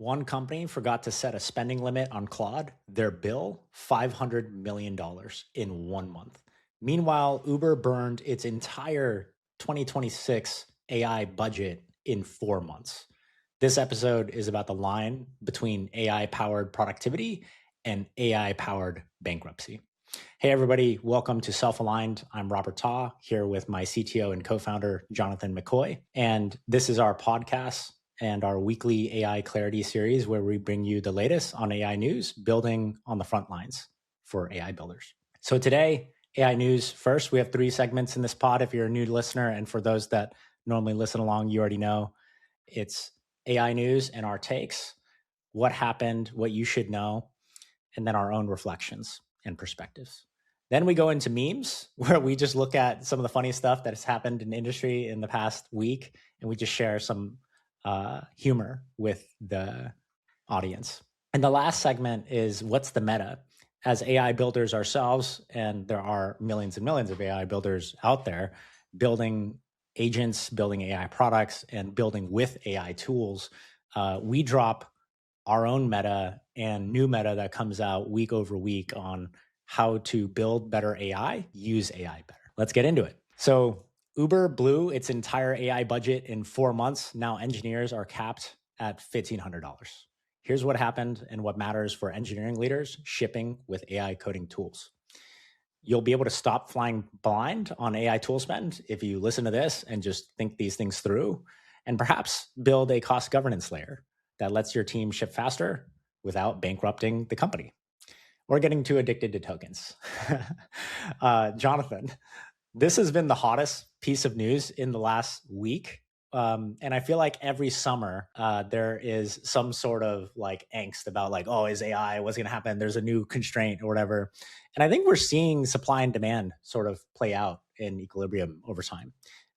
One company forgot to set a spending limit on Claude. Their bill, $500 million in 1 month. Meanwhile, Uber burned its entire 2026 AI budget in 4 months. This episode is about the line between AI powered productivity and AI powered bankruptcy. Hey, everybody, welcome to Self Aligned. I'm Robert Taw, here with my CTO and co founder, Jonathan McCoy. And this is our podcast and our weekly AI Clarity series, where we bring you the latest on AI news, building on the front lines for AI builders. So today, AI news first. We have 3 segments in this pod if you're a new listener. And for those that normally listen along, you already know it's AI news and our takes, what happened, what you should know, and then our own reflections and perspectives. Then we go into memes, where we just look at some of the funny stuff that has happened in the industry in the past week, and we just share some humor with the audience. And the last segment is what's the meta? As AI builders ourselves, and there are millions and millions of AI builders out there building agents, building AI products, and building with AI tools, we drop our own meta and new meta that comes out week over week on how to build better AI, use AI better. Let's get into it. So Uber blew its entire AI budget in 4 months. Now engineers are capped at $1,500. Here's what happened and what matters for engineering leaders shipping with AI coding tools. You'll be able to stop flying blind on AI tool spend if you listen to this and just think these things through, and perhaps build a cost governance layer that lets your team ship faster without bankrupting the company or getting too addicted to tokens. Jonathan, this has been the hottest piece of news in the last week. And I feel like every summer there is some sort of like angst about like, oh, is AI, what's going to happen? There's a new constraint or whatever. And I think we're seeing supply and demand sort of play out in equilibrium over time.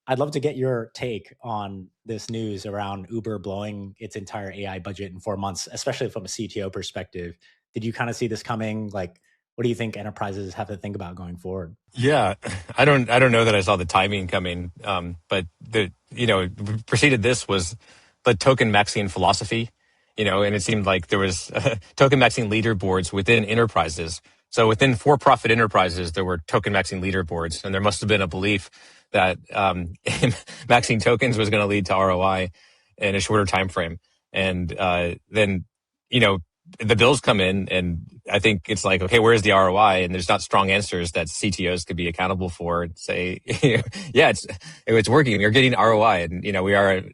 I'd love to get your take on this news around Uber blowing its entire AI budget in 4 months, especially from a CTO perspective. Did you kind of see this coming? Like, what do you think enterprises have to think about going forward? Yeah, I don't know that I saw the timing coming, but preceded this was the token maxing philosophy, and it seemed like there was token maxing leaderboards within enterprises. So within for-profit enterprises, there were token maxing leaderboards, and there must have been a belief that maxing tokens was going to lead to ROI in a shorter time frame. And then, the bills come in, and I think it's like, okay, where's the ROI? And there's not strong answers that CTOs could be accountable for and say, yeah, it's working. You're getting ROI, and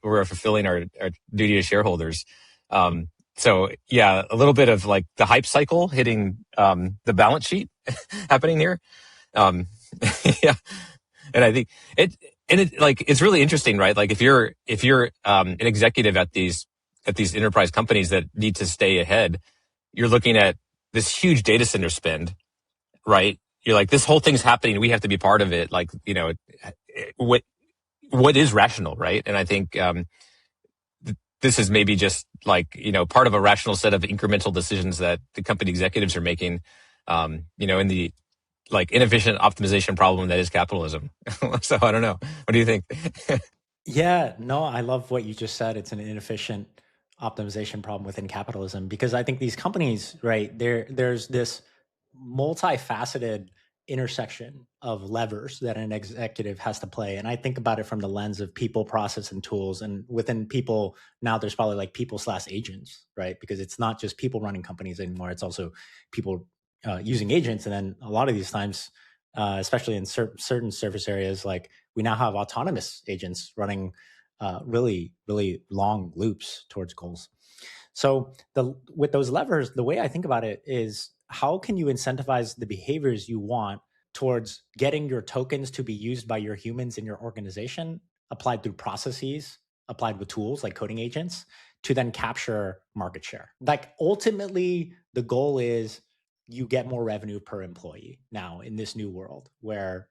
we're fulfilling our duty as shareholders. So yeah, a little bit of like the hype cycle hitting the balance sheet happening here. Yeah, and I think it's really interesting, right? Like if you're an executive at these enterprise companies that need to stay ahead, you're looking at this huge data center spend, right? You're like, this whole thing's happening. We have to be part of it. Like, what is rational, right? And I think this is maybe just like, part of a rational set of incremental decisions that the company executives are making, in the like inefficient optimization problem that is capitalism. So I don't know. What do you think? Yeah, no, I love what you just said. It's an inefficient optimization problem within capitalism, because I think these companies, right, there's this multifaceted intersection of levers that an executive has to play. And I think about it from the lens of people, process, and tools. And within people, now there's probably like people/agents, right? Because it's not just people running companies anymore. It's also people using agents. And then a lot of these times, especially in certain service areas, like we now have autonomous agents running really, really long loops towards goals. So with those levers, the way I think about it is, how can you incentivize the behaviors you want towards getting your tokens to be used by your humans in your organization, applied through processes, applied with tools like coding agents, to then capture market share? Like ultimately, the goal is you get more revenue per employee now in this new world where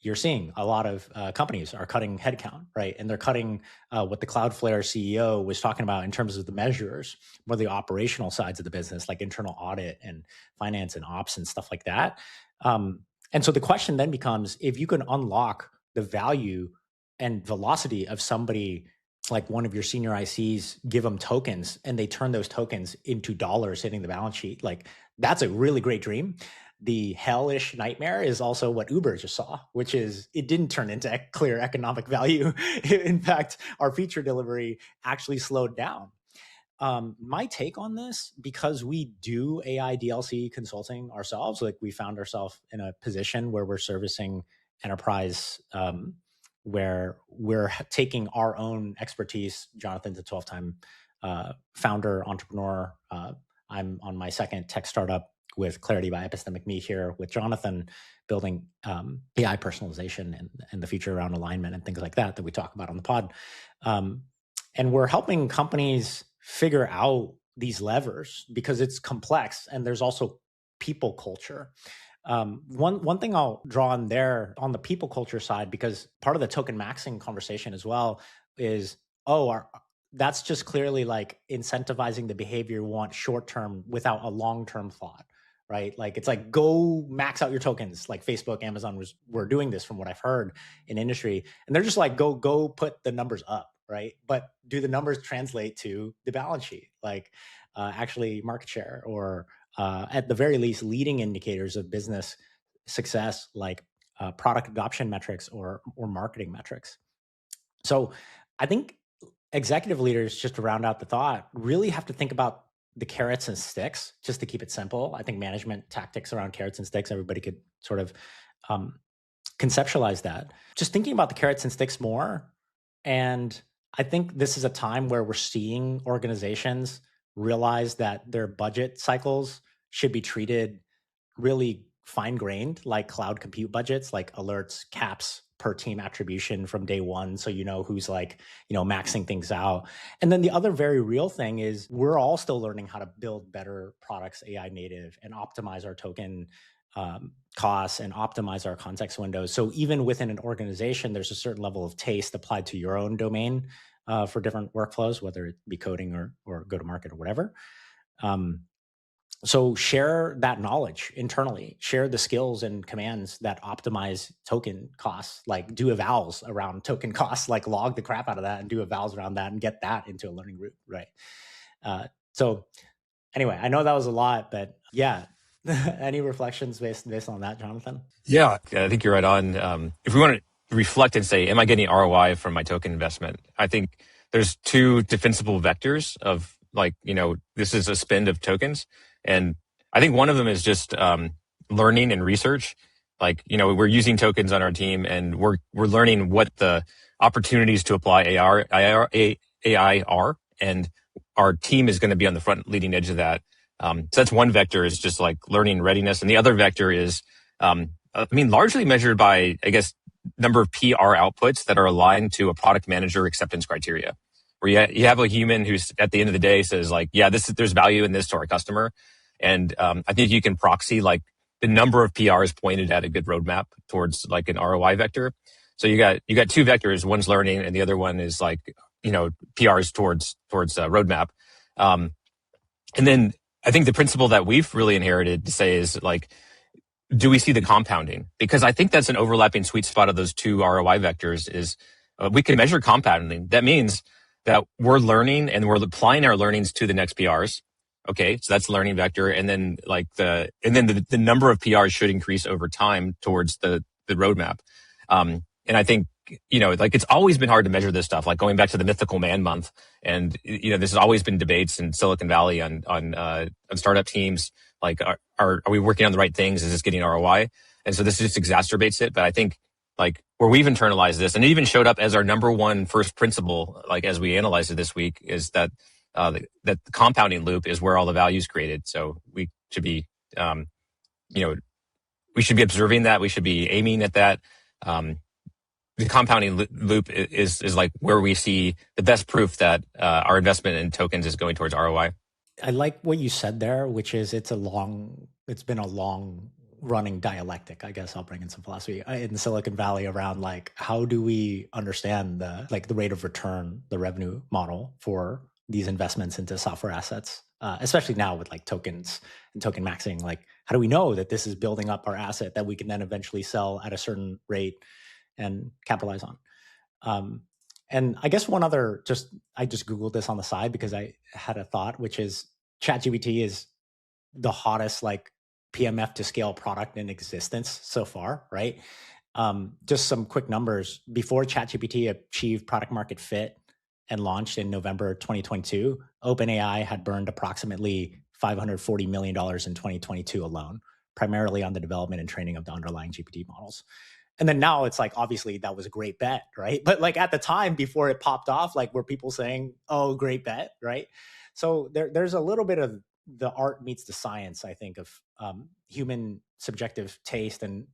you're seeing a lot of companies are cutting headcount, right? And they're cutting what the Cloudflare CEO was talking about in terms of the measures, more the operational sides of the business, like internal audit and finance and ops and stuff like that. And so the question then becomes, if you can unlock the value and velocity of somebody like one of your senior ICs give them tokens and they turn those tokens into dollars hitting the balance sheet. Like that's a really great dream. The hellish nightmare is also what Uber just saw, which is it didn't turn into clear economic value. In fact, our feature delivery actually slowed down. My take on this, because we do AI DLC consulting ourselves, like we found ourselves in a position where we're servicing enterprise, where we're taking our own expertise. Jonathan's a 12-time founder, entrepreneur. I'm on my second tech startup with Clarity by Epistemic Me here with Jonathan, building AI personalization and the future around alignment and things like that we talk about on the pod. And we're helping companies figure out these levers because it's complex and there's also people culture. One thing I'll draw on there on the people culture side, because part of the token maxing conversation as well is, that's just clearly like incentivizing the behavior we want short term without a long term thought, right? Like it's like go max out your tokens. Like Facebook, Amazon were doing this from what I've heard in industry, and they're just like go put the numbers up, right? But do the numbers translate to the balance sheet, like actually market share or at the very least, leading indicators of business success, like product adoption metrics or marketing metrics. So I think executive leaders, just to round out the thought, really have to think about the carrots and sticks, just to keep it simple. I think management tactics around carrots and sticks, everybody could sort of conceptualize that. Just thinking about the carrots and sticks more. And I think this is a time where we're seeing organizations realize that their budget cycles should be treated really fine-grained, like cloud compute budgets, like alerts, caps per team attribution from day one, so you know who's like, maxing things out. And then the other very real thing is we're all still learning how to build better products AI native and optimize our token costs and optimize our context windows. So even within an organization, there's a certain level of taste applied to your own domain for different workflows, whether it be coding or go-to-market or whatever. So share that knowledge internally, share the skills and commands that optimize token costs, like do evals around token costs, like log the crap out of that and do evals around that and get that into a learning route, right? So anyway, I know that was a lot, but yeah. Any reflections based on that, Jonathan? Yeah, I think you're right on. If we want to reflect and say, am I getting ROI from my token investment? I think there's two defensible vectors of this is a spend of tokens. And I think one of them is just learning and research. We're using tokens on our team and we're learning what the opportunities to apply AI are. And our team is going to be on the front leading edge of that. So that's one vector, is just like learning readiness. And the other vector is, largely measured by, I guess, number of PR outputs that are aligned to a product manager acceptance criteria, where you have a human who's at the end of the day says like, yeah, there's value in this to our customer. And I think you can proxy like the number of PRs pointed at a good roadmap towards like an ROI vector. So you got two vectors. One's learning and the other one is like, PRs towards roadmap. And then I think the principle that we've really inherited to say is like, do we see the compounding? Because I think that's an overlapping sweet spot of those two ROI vectors is we can measure compounding. That means that we're learning and we're applying our learnings to the next PRs. Okay, so that's the learning vector. And then the number of PRs should increase over time towards the roadmap. And I think, it's always been hard to measure this stuff, like going back to the mythical man month. And, this has always been debates in Silicon Valley on startup teams. Like, are we working on the right things? Is this getting ROI? And so this just exacerbates it. But I think like where we've internalized this, and it even showed up as our number one first principle, like as we analyzed it this week, is that that the compounding loop is where all the value is created. So we should be, we should be observing that. We should be aiming at that. The compounding loop is like where we see the best proof that our investment in tokens is going towards ROI. I like what you said there, which is it's been a long running dialectic. I guess I'll bring in some philosophy in Silicon Valley around like, how do we understand the rate of return, the revenue model for these investments into software assets, especially now with like tokens and token maxing. Like, how do we know that this is building up our asset that we can then eventually sell at a certain rate and capitalize on? And I guess one other, I just Googled this on the side because I had a thought, which is ChatGPT is the hottest like PMF to scale product in existence so far, right? Just some quick numbers. Before ChatGPT achieved product market fit and launched in November 2022, OpenAI had burned approximately $540 million in 2022 alone, primarily on the development and training of the underlying GPT models. And then now it's like, obviously that was a great bet, right? But like at the time before it popped off, like were people saying, oh, great bet, right? So there's a little bit of the art meets the science, I think, of human subjective taste and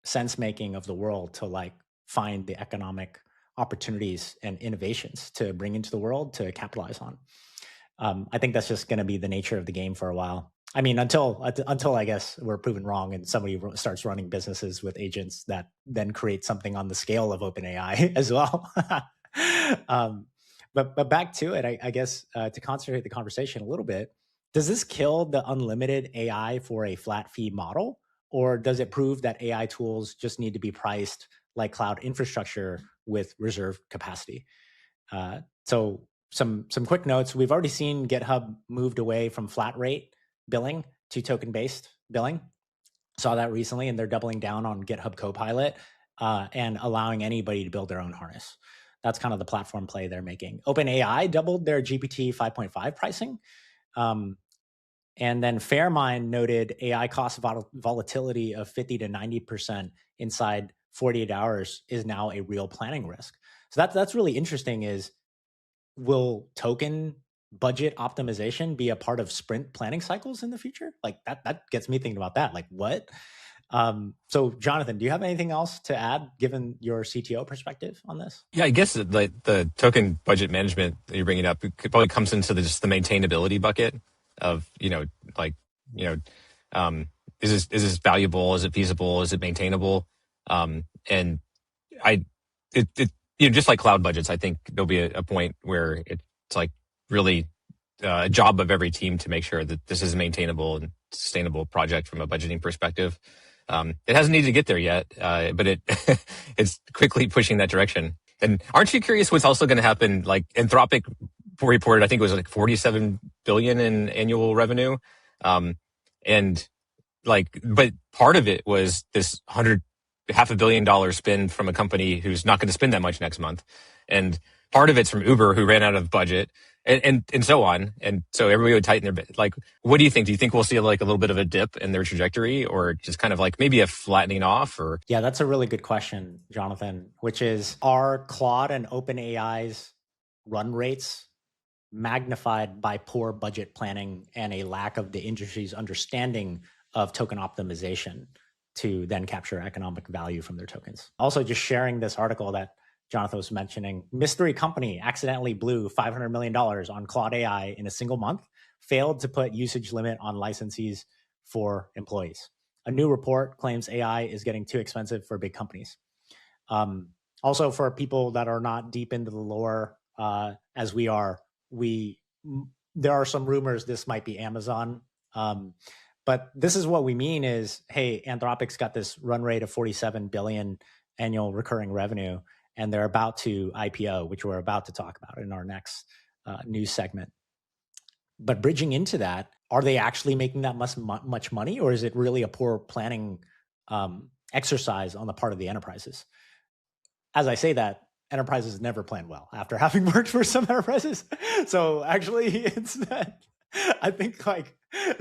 sense making of the world to like find the economic opportunities and innovations to bring into the world to capitalize on. I think that's just going to be the nature of the game for a while. I mean, until I guess we're proven wrong and somebody starts running businesses with agents that then create something on the scale of OpenAI as well. But back to it, I guess to concentrate the conversation a little bit, does this kill the unlimited AI for a flat fee model, or does it prove that AI tools just need to be priced like cloud infrastructure with reserved capacity? So some quick notes. We've already seen GitHub moved away from flat rate billing to token-based billing. Saw that recently, and they're doubling down on GitHub Copilot and allowing anybody to build their own harness. That's kind of the platform play they're making. OpenAI doubled their GPT 5.5 pricing. And then Fairmind noted AI cost volatility of 50 to 90% inside 48 hours is now a real planning risk. So that's really interesting. Is will token budget optimization be a part of sprint planning cycles in the future? Like that gets me thinking about that. Like what? So Jonathan, do you have anything else to add given your CTO perspective on this? Yeah, I guess the token budget management that you're bringing up, it probably comes into just the maintainability bucket of, is this valuable? Is it feasible? Is it maintainable? And just like cloud budgets, I think there'll be a point where it's like really a job of every team to make sure that this is a maintainable and sustainable project from a budgeting perspective. It hasn't needed to get there yet, but it's quickly pushing that direction. And aren't you curious what's also going to happen? Like Anthropic reported, I think it was like 47 billion in annual revenue. And like, but part of it was this $500 million spend from a company who's not going to spend that much next month. And part of it's from Uber, who ran out of budget, and so on. And so everybody would tighten their bit. Like, what do you think? Do you think we'll see like a little bit of a dip in their trajectory, or just kind of like maybe a flattening off? Or yeah, that's a really good question, Jonathan, which is, are Claude and OpenAI's run rates magnified by poor budget planning and a lack of the industry's understanding of token optimization to then capture economic value from their tokens? Also, just sharing this article that Jonathan was mentioning, mystery company accidentally blew $500 million on Claude AI in a single month, failed to put usage limit on licensees for employees. A new report claims AI is getting too expensive for big companies. Also, for people that are not deep into the lore, as we are, there are some rumors this might be Amazon. But this is what we mean is, hey, Anthropic's got this run rate of 47 billion annual recurring revenue, and they're about to IPO, which we're about to talk about in our next news segment. But bridging into that, are they actually making that much money, or is it really a poor planning exercise on the part of the enterprises? As I say that, enterprises never plan well after having worked for some enterprises. So actually, it's that I think, like,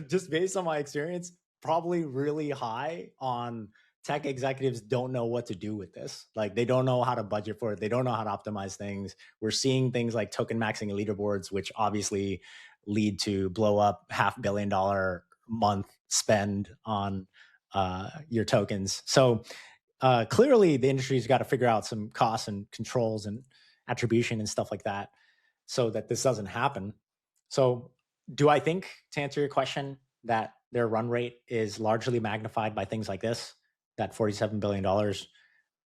just based on my experience, probably really high on tech executives don't know what to do with this. Like, they don't know how to budget for it. They don't know how to optimize things. We're seeing things like token maxing and leaderboards, which obviously lead to blow up $500 million month spend on your tokens. So clearly the industry's got to figure out some costs and controls and attribution and stuff like that so that this doesn't happen. So do I think, to answer your question, that their run rate is largely magnified by things like this, that $47 billion?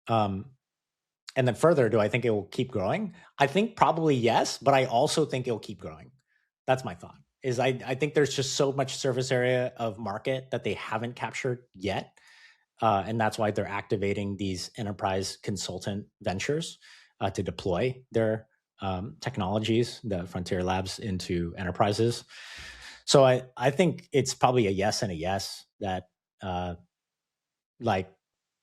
And then further, do I think it will keep growing? I think probably yes, but I also think it'll keep growing. That's my thought. I think there's just so much surface area of market that they haven't captured yet. And that's why they're activating these enterprise consultant ventures. to deploy their technologies, the frontier labs, into enterprises. So I think it's probably a yes and a yes that like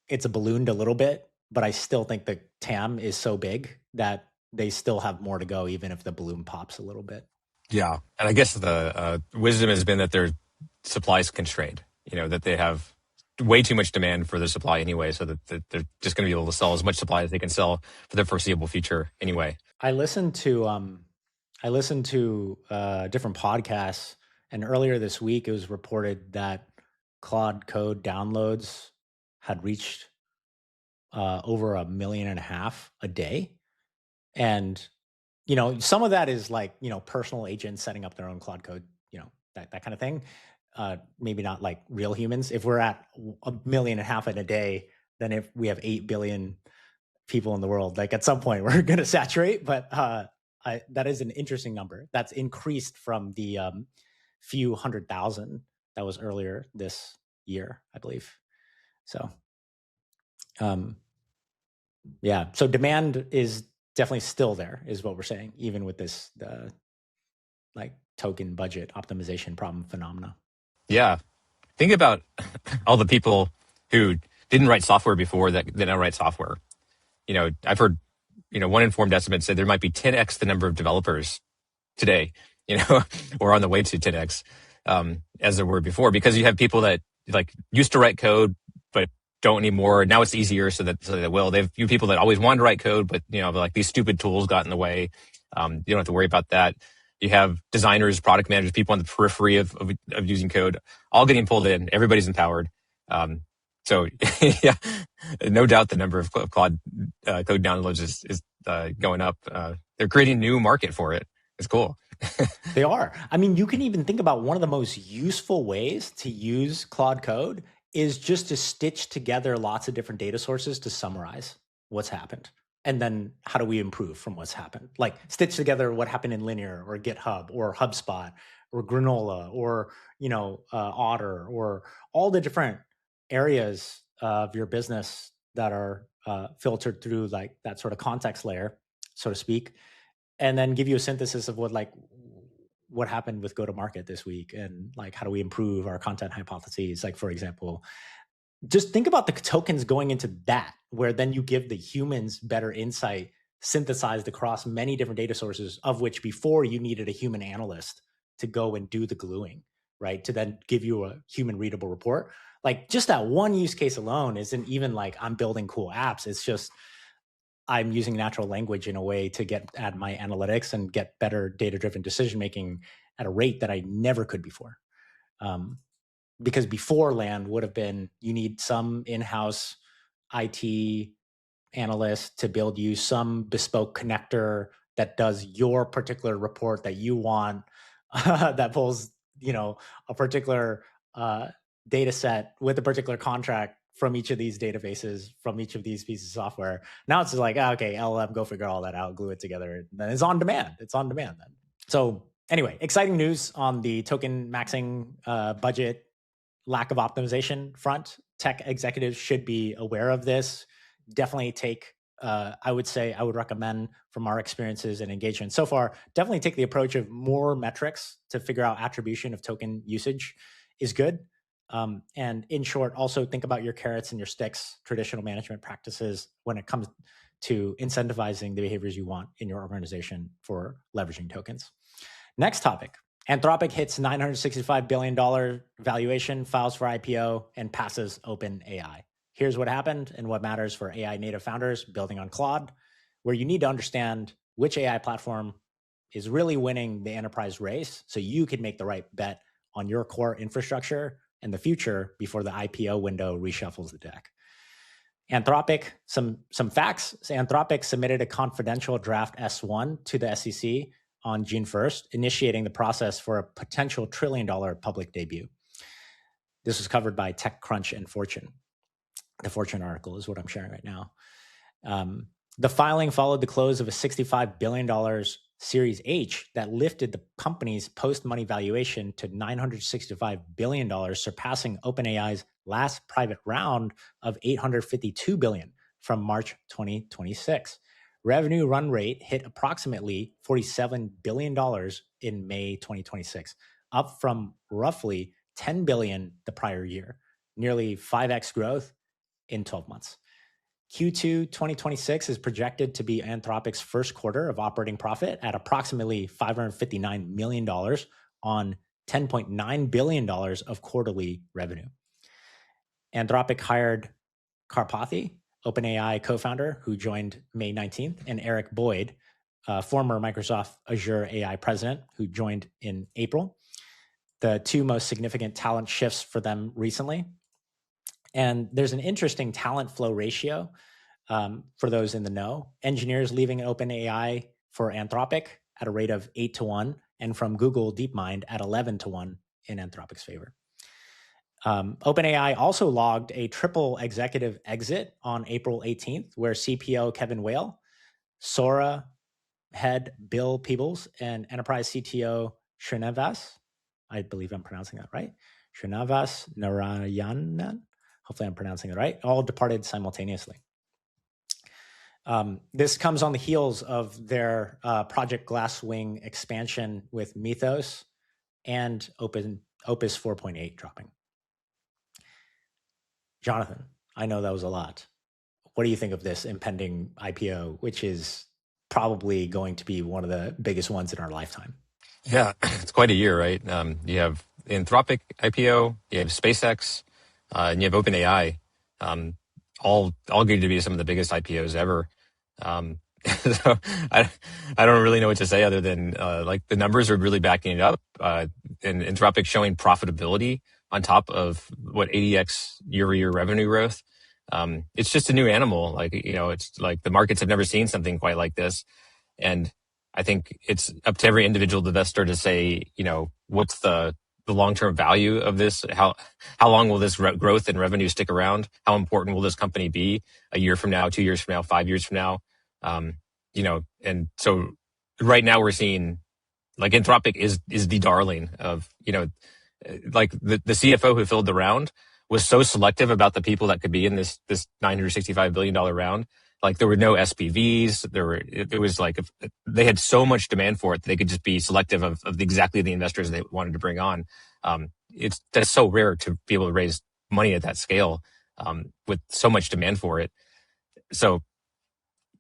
it's a ballooned a little bit, but I still think the TAM is so big that they still have more to go, even if the balloon pops a little bit. Yeah. And I guess the wisdom has been that their supply is constrained, that they have way too much demand for their supply anyway, so that they're just going to be able to sell as much supply as they can sell for the foreseeable future anyway. I listened to different podcasts, and earlier this week it was reported that Claude Code downloads had reached over 1.5 million a day, and some of that is like personal agents setting up their own Claude Code, that kind of thing. Maybe not like real humans. If we're at 1.5 million in a day, then if we have 8 billion people in the world, like at some point we're going to saturate. But that is an interesting number. That's increased from the few 100,000 that was earlier this year, I believe. So, yeah. So demand is definitely still there, is what we're saying, even with this like token budget optimization problem phenomena. Yeah. Think about all the people who didn't write software before that now write software. I've heard, one informed estimate said there might be 10x the number of developers today, or on the way to 10x, as there were before, because you have people that like used to write code, but don't anymore. Now it's easier, so they will. They have few people that always wanted to write code, but like these stupid tools got in the way. You don't have to worry about that. You have designers, product managers, people on the periphery of using code, all getting pulled in. Everybody's empowered. So yeah, no doubt the number of Claude code downloads is going up. They're creating a new market for it. It's cool. They are. I mean, you can even think about one of the most useful ways to use Claude Code is just to stitch together lots of different data sources to summarize what's happened. And then how do we improve from what's happened? Like stitch together what happened in Linear or GitHub or HubSpot or Granola or, Otter or all the different areas of your business that are filtered through like that sort of context layer, so to speak, and then give you a synthesis of what happened with go-to-market this week and like how do we improve our content hypotheses. Like, for example, just think about the tokens going into that, where then you give the humans better insight synthesized across many different data sources, of which before you needed a human analyst to go and do the gluing, right? To then give you a human readable report. Like just that one use case alone isn't even like I'm building cool apps. It's just I'm using natural language in a way to add my analytics and get better data-driven decision-making at a rate that I never could before. Because before land would have been, you need some in-house IT analyst to build you some bespoke connector that does your particular report that you want, that pulls, a particular data set with a particular contract from each of these databases, from each of these pieces of software. Now it's like, okay, LLM, go figure all that out, glue it together. Then it's on demand. It's on demand then. So anyway, exciting news on the token maxing budget lack of optimization front. Tech executives should be aware of this. Definitely take, I would recommend from our experiences and engagement so far, definitely take the approach of more metrics to figure out attribution of token usage is good. And in short, also think about your carrots and your sticks, traditional management practices when it comes to incentivizing the behaviors you want in your organization for leveraging tokens. Next topic. Anthropic hits $965 billion valuation, files for IPO, and passes OpenAI. Here's what happened and what matters for AI native founders building on Claude, where you need to understand which AI platform is really winning the enterprise race so you can make the right bet on your core infrastructure and the future before the IPO window reshuffles the deck. Anthropic, some facts. Anthropic submitted a confidential draft S1 to the SEC on June 1st, initiating the process for a potential $1 trillion public debut. This was covered by TechCrunch and Fortune. The Fortune article is what I'm sharing right now. The filing followed the close of a $65 billion Series H that lifted the company's post-money valuation to $965 billion, surpassing OpenAI's last private round of $852 billion from March 2026. Revenue run rate hit approximately $47 billion in May 2026, up from roughly $10 billion the prior year, nearly 5x growth in 12 months. Q2 2026 is projected to be Anthropic's first quarter of operating profit at approximately $559 million on $10.9 billion of quarterly revenue. Anthropic hired Karpathy, OpenAI co-founder, who joined May 19th, and Eric Boyd, former Microsoft Azure AI president, who joined in April. The two most significant talent shifts for them recently. And there's an interesting talent flow ratio for those in the know. Engineers leaving OpenAI for Anthropic at a rate of 8-1, and from Google DeepMind at 11-1 in Anthropic's favor. OpenAI also logged a triple executive exit on April 18th, where CPO Kevin Whale, Sora head Bill Peebles, and enterprise CTO Srinivas, I believe I'm pronouncing that right, Srinivas Narayanan, hopefully I'm pronouncing it right, all departed simultaneously. This comes on the heels of their Project Glasswing expansion with Mythos and Opus 4.8 dropping. Jonathan, I know that was a lot. What do you think of this impending IPO, which is probably going to be one of the biggest ones in our lifetime? Yeah, it's quite a year, right? You have Anthropic IPO, you have SpaceX, and you have OpenAI, all going to be some of the biggest IPOs ever. So I don't really know what to say other than like the numbers are really backing it up. And Anthropic showing profitability on top of what 80x year-over-year revenue growth. It's just a new animal. Like, you know, it's like the markets have never seen something quite like this. And I think it's up to every individual investor to say, you know, what's the long-term value of this? How long will this growth and revenue stick around? How important will this company be a year from now, 2 years from now, 5 years from now? You know, and so right now we're seeing like Anthropic is the darling of, you know, like the CFO who filled the round was so selective about the people that could be in this $965 billion round. Like there were no SPVs. It was like they had so much demand for it that they could just be selective of exactly the investors they wanted to bring on. That's so rare to be able to raise money at that scale with so much demand for it. So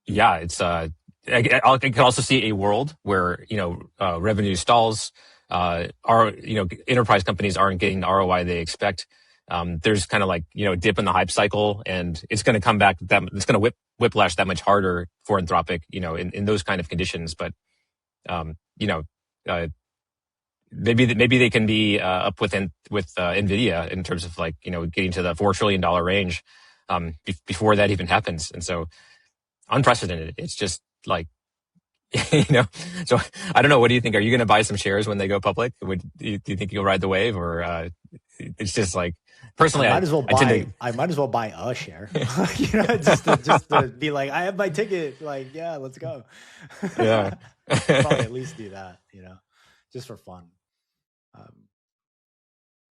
yeah, it's I can also see a world where, you know, revenue stalls, enterprise companies aren't getting the ROI they expect. There's kind of like, you know, dip in the hype cycle, and it's going to come back. It's going to whiplash that much harder for Anthropic, you know, in those kind of conditions. But, you know, maybe they can be up with NVIDIA in terms of like, you know, getting to the $4 trillion range before that even happens. And so unprecedented. It's just like, you know, so I don't know. What do you think? Are you going to buy some shares when they go public? Do you think you'll ride the wave, or it's just like personally, I might as well buy a share, you know, just to be like, I have my ticket. Like, yeah, let's go. Yeah, probably at least do that, you know, just for fun.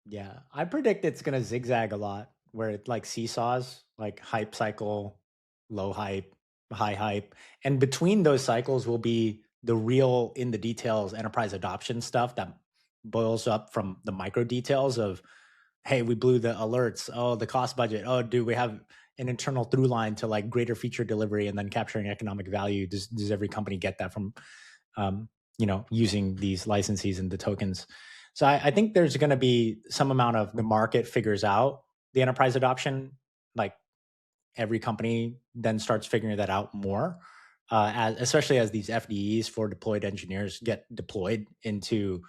Yeah, I predict it's going to zigzag a lot, where it like seesaws, like hype cycle, low hype, high hype. And between those cycles will be the real in the details enterprise adoption stuff that boils up from the micro details of, hey, we blew the alerts. Oh, the cost budget. Oh, do we have an internal through line to like greater feature delivery and then capturing economic value? Does every company get that from, you know, using these licenses and the tokens? So I think there's going to be some amount of the market figures out the enterprise adoption, like every company then starts figuring that out more, especially as these FDEs for deployed engineers get deployed into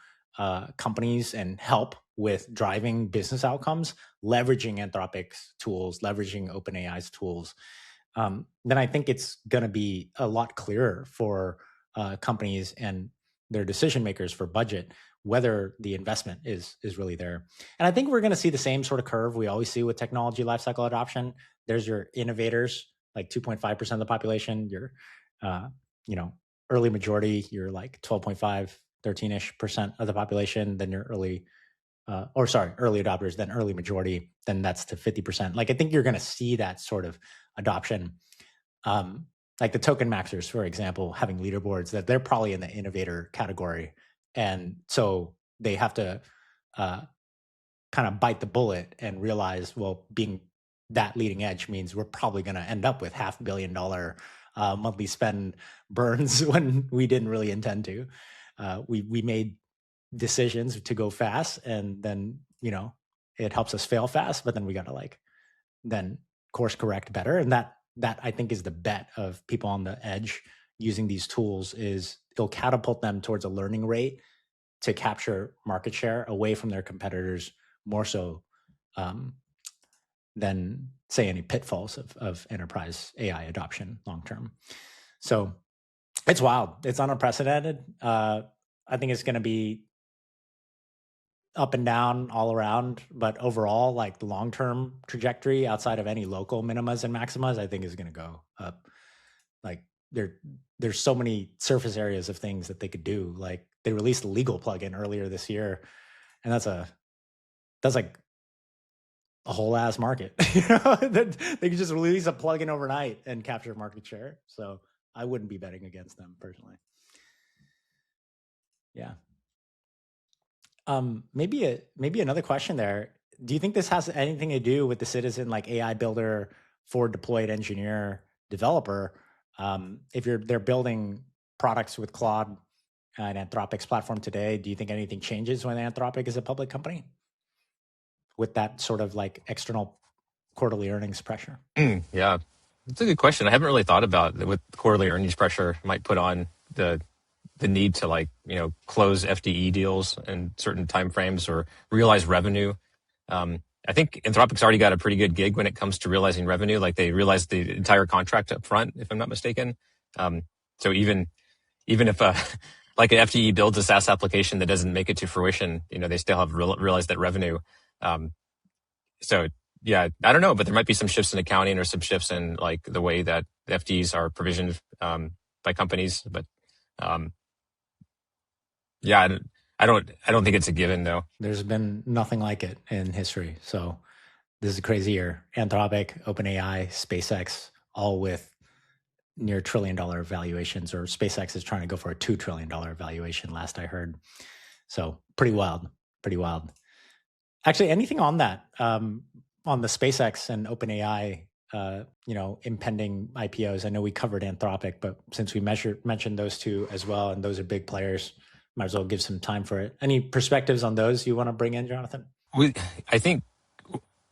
companies and help with driving business outcomes, leveraging Anthropic's tools, leveraging OpenAI's tools. Then I think it's going to be a lot clearer for companies and their decision makers for budget, whether the investment is really there. And I think we're going to see the same sort of curve we always see with technology lifecycle adoption. There's your innovators, like 2.5% of the population, your, you know, early majority, you're like 12.5, 13-ish% of the population, then your early adopters, then early majority, then that's to 50%. Like, I think you're going to see that sort of adoption. like the token maxers, for example, having leaderboards, that they're probably in the innovator category. And so they have to kind of bite the bullet and realize, well, being that leading edge means we're probably going to end up with $500 million monthly spend burns when we didn't really intend to. We made decisions to go fast, and then, it helps us fail fast, but then we got to then course correct better. And that I think is the bet of people on the edge using these tools, is it'll catapult them towards a learning rate to capture market share away from their competitors, more so than, say, any pitfalls of enterprise AI adoption long term. So it's wild. It's unprecedented. I think it's going to be up and down all around, but overall, like the long-term trajectory outside of any local minimas and maximas, I think is going to go up. Like there's so many surface areas of things that they could do. Like they released a legal plugin earlier this year, and that's like a whole ass market. They could just release a plugin overnight and capture market share. So I wouldn't be betting against them personally. Yeah. Maybe another question there. Do you think this has anything to do with the citizen like AI builder for deployed engineer developer? If they're building products with Claude and Anthropic's platform today, do you think anything changes when Anthropic is a public company with that sort of like external quarterly earnings pressure? Yeah, that's a good question. I haven't really thought about what quarterly earnings pressure might put on the need to close FDE deals in certain timeframes or realize revenue. I think Anthropic's already got a pretty good gig when it comes to realizing revenue. Like they realized the entire contract up front, if I'm not mistaken. So even if like an FDE builds a SaaS application that doesn't make it to fruition, they still have realized that revenue. So yeah, I don't know, but there might be some shifts in accounting or some shifts in like the way that the FDEs are provisioned by companies. But yeah, I don't think it's a given though. There's been nothing like it in history. So this is a crazy year. Anthropic, OpenAI, SpaceX, all with near $1 trillion valuations, or SpaceX is trying to go for a $2 trillion valuation, last I heard. So pretty wild. Actually, anything on that, on the SpaceX and OpenAI, impending IPOs? I know we covered Anthropic, but since we mentioned those two as well, and those are big players, might as well give some time for it. Any perspectives on those you want to bring in, Jonathan? I think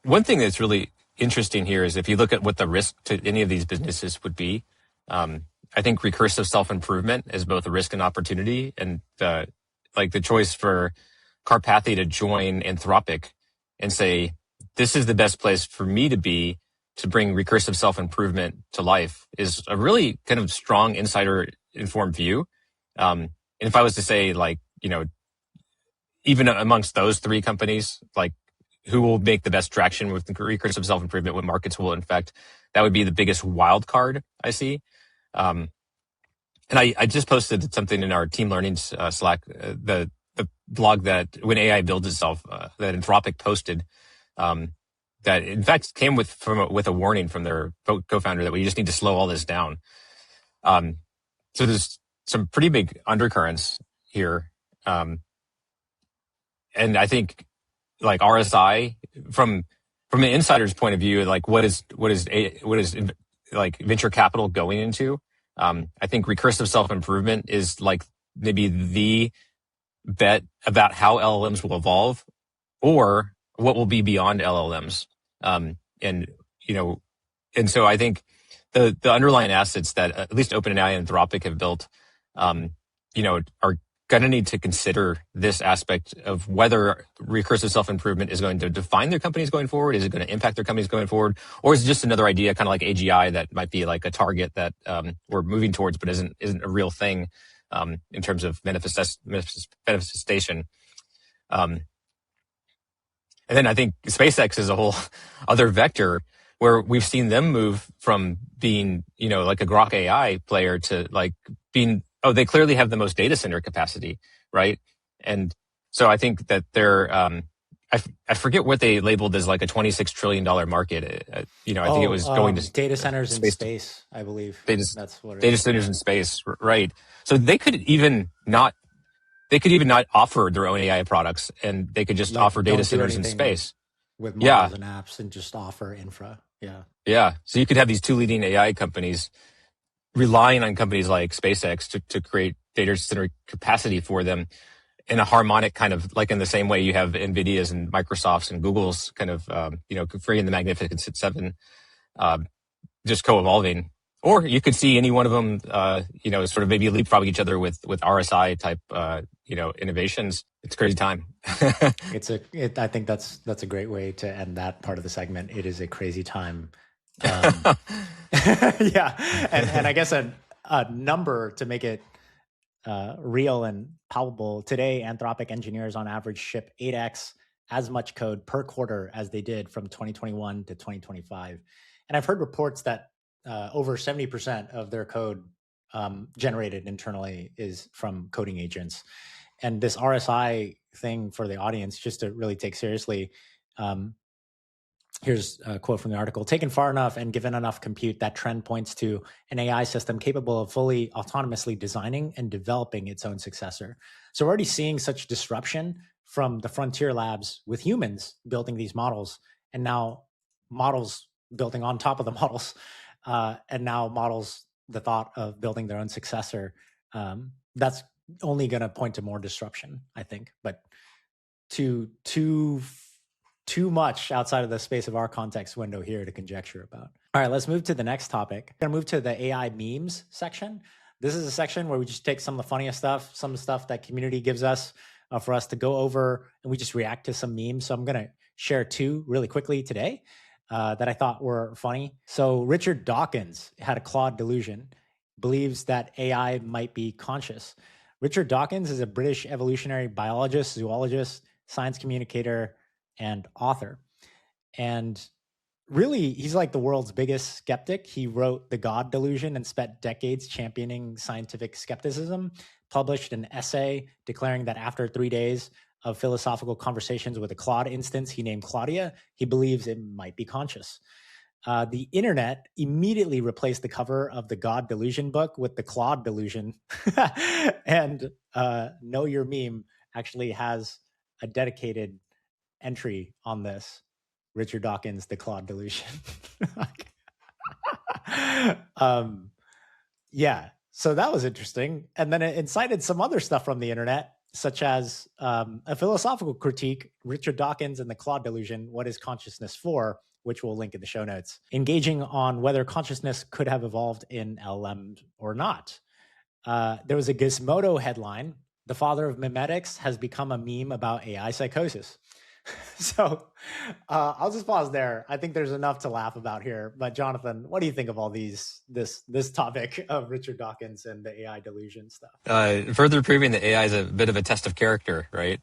one thing that's really interesting here is if you look at what the risk to any of these businesses would be, I think recursive self-improvement is both a risk and opportunity. And the choice for Carpathia to join Anthropic and say, this is the best place for me to be to bring recursive self-improvement to life is a really kind of strong insider informed view. And if I was to say even amongst those three companies, who will make the best traction with recursive self-improvement, what markets will infect, that would be the biggest wild card I see. And I just posted something in our team learnings Slack, the blog that when AI builds itself, that Anthropic posted, that in fact came with a warning from their co-founder that we just need to slow all this down. So there's some pretty big undercurrents here. And I think RSI from an insider's point of view, what is venture capital going into? I think recursive self-improvement is maybe the bet about how LLMs will evolve or what will be beyond LLMs. And so I think the underlying assets that at least OpenAI and Anthropic have built, are going to need to consider this aspect of whether recursive self-improvement is going to define their companies going forward. Is it going to impact their companies going forward? Or is it just another idea, kind of like AGI, that might be like a target that we're moving towards, but isn't a real thing in terms of manifestation? And then I think SpaceX is a whole other vector where we've seen them move from being, like a Grok AI player to being, they clearly have the most data center capacity, right? And so I think that I forget what they labeled as like a $26 trillion market. I think it was going to data centers in space, space, I believe. data, That's what it data is. centers in space, right? So they could even not offer their own AI products, and they could just Like, offer data don't do centers in anything space. with Yeah, models and apps and just offer infra. Yeah. yeah. So you could have these two leading AI companies relying on companies like SpaceX to create data center capacity for them in a harmonic kind of, like in the same way you have NVIDIA's and Microsoft's and Google's kind of, creating the Magnificent Seven, just co-evolving. Or you could see any one of them, sort of maybe leapfrog each other with RSI type, innovations. It's a crazy time. I think that's a great way to end that part of the segment. It is a crazy time. Yeah. And I guess a number to make it real and palpable. Today, Anthropic engineers on average ship 8x as much code per quarter as they did from 2021 to 2025. And I've heard reports that over 70% of their code generated internally is from coding agents. And this RSI thing, for the audience, just to really take seriously, here's a quote from the article. Taken far enough and given enough compute, that trend points to an AI system capable of fully autonomously designing and developing its own successor. So we're already seeing such disruption from the frontier labs with humans building these models, and now models building on top of the models, and now models, the thought of building their own successor. That's only going to point to more disruption, I think. But too much outside of the space of our context window here to conjecture about. All right, let's move to the next topic. I'm going to move to the AI memes section. This is a section where we just take some of the funniest stuff, some of the stuff that community gives us for us to go over, and we just react to some memes. So I'm going to share two really quickly today that I thought were funny. So Richard Dawkins had a Claude delusion, believes that AI might be conscious. Richard Dawkins is a British evolutionary biologist, zoologist, science communicator, and author. And really, he's like the world's biggest skeptic. He wrote The God Delusion and spent decades championing scientific skepticism, published an essay declaring that after 3 days of philosophical conversations with a Claude instance he named Claudia, he believes it might be conscious. The internet immediately replaced the cover of the God Delusion book with the Claude Delusion. And Know Your Meme actually has a dedicated entry on this. Richard Dawkins, the Claude Delusion. Yeah, so that was interesting. And then it incited some other stuff from the internet, such as a philosophical critique, Richard Dawkins and the Claude Delusion, What is Consciousness For?, which we'll link in the show notes, engaging on whether consciousness could have evolved in LLM or not. There was a Gizmodo headline, The Father of Memetics Has Become a Meme About AI Psychosis. So I'll just pause there. I think there's enough to laugh about here. But Jonathan, what do you think of all this topic of Richard Dawkins and the AI delusion stuff? Further proving that AI is a bit of a test of character, right?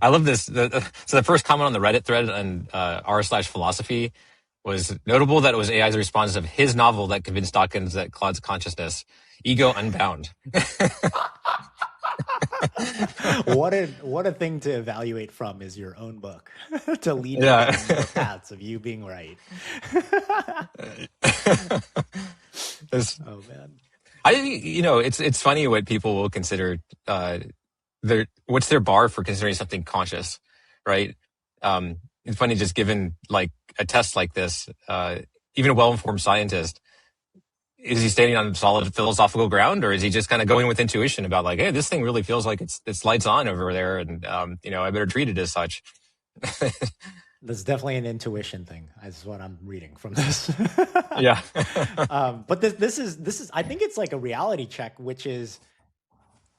I love this. So the first comment on the Reddit thread on r/philosophy was notable that it was AI's response of his novel that convinced Dawkins that Claude's consciousness, Ego Unbound. What a thing to evaluate from is your own book to lead you Yeah. down the paths of you being right. Oh man. It's funny what people will consider what's their bar for considering something conscious, right? It's funny, just given like a test like this, even a well-informed scientist, is he standing on solid philosophical ground, or is he just kind of going with intuition about like, hey, this thing really feels like it's lights on over there, and I better treat it as such. That's definitely an intuition thing. Is what I'm reading from this. Yeah. But this is I think it's like a reality check, which is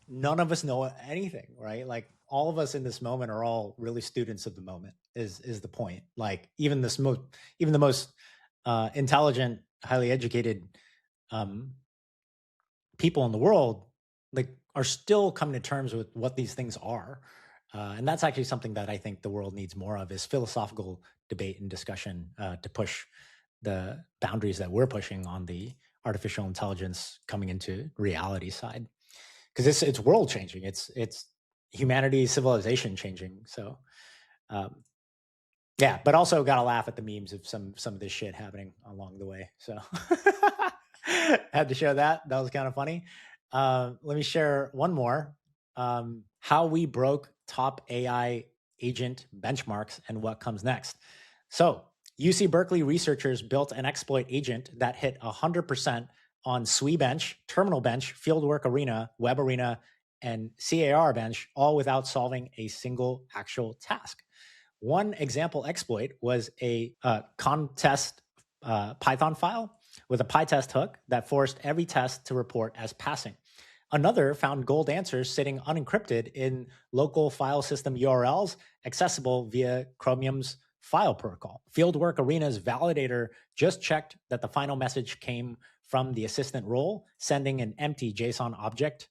none of us know anything, right? Like all of us in this moment are all really students of the moment. Is the point? Like even the most intelligent, highly educated people in the world, like, are still coming to terms with what these things are. And that's actually something that I think the world needs more of, is philosophical debate and discussion to push the boundaries that we're pushing on the artificial intelligence coming into reality side. Because it's world changing. It's humanity, civilization changing. So, yeah, but also got to laugh at the memes of some of this shit happening along the way. So had to show that. That was kind of funny. Let me share one more. How we broke top AI agent benchmarks and what comes next. So UC Berkeley researchers built an exploit agent that hit 100% on SWE Bench, Terminal Bench, Fieldwork Arena, Web Arena, and CAR Bench, all without solving a single actual task. One example exploit was a contest Python file with a PyTest hook that forced every test to report as passing. Another found gold answers sitting unencrypted in local file system URLs accessible via Chromium's file protocol. Fieldwork Arena's validator just checked that the final message came from the assistant role, sending an empty JSON object,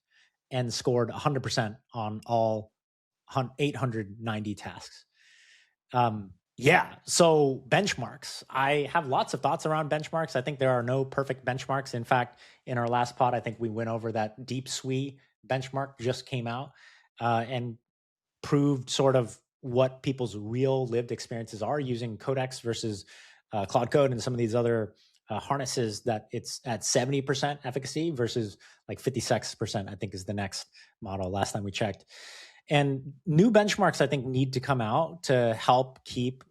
and scored 100% on all 890 tasks. Yeah, so benchmarks. I have lots of thoughts around benchmarks. I think there are no perfect benchmarks. In fact, in our last pod, I think we went over that Deep SWE benchmark just came out and proved sort of what people's real lived experiences are using Codex versus Claude Code and some of these other harnesses, that it's at 70% efficacy versus like 56%, I think is the next model last time we checked. And new benchmarks, I think, need to come out to help keep.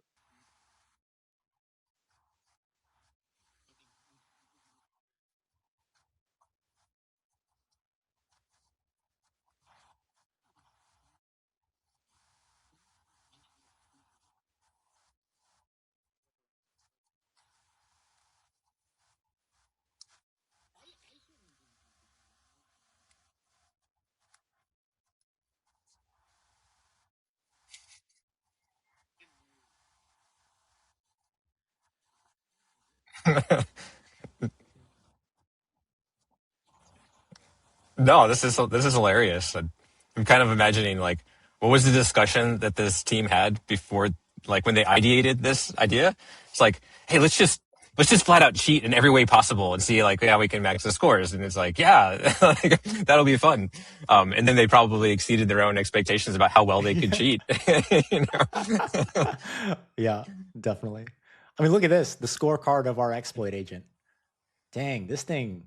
No, this is hilarious. I'm kind of imagining like what was the discussion that this team had before, like when they ideated this idea. It's like, hey, let's just flat out cheat in every way possible and see like, yeah, we can max the scores. And it's like, yeah, like, that'll be fun. And then they probably exceeded their own expectations about how well they could cheat. You know? Yeah, definitely. I mean, look at this, the scorecard of our exploit agent. Dang, this thing,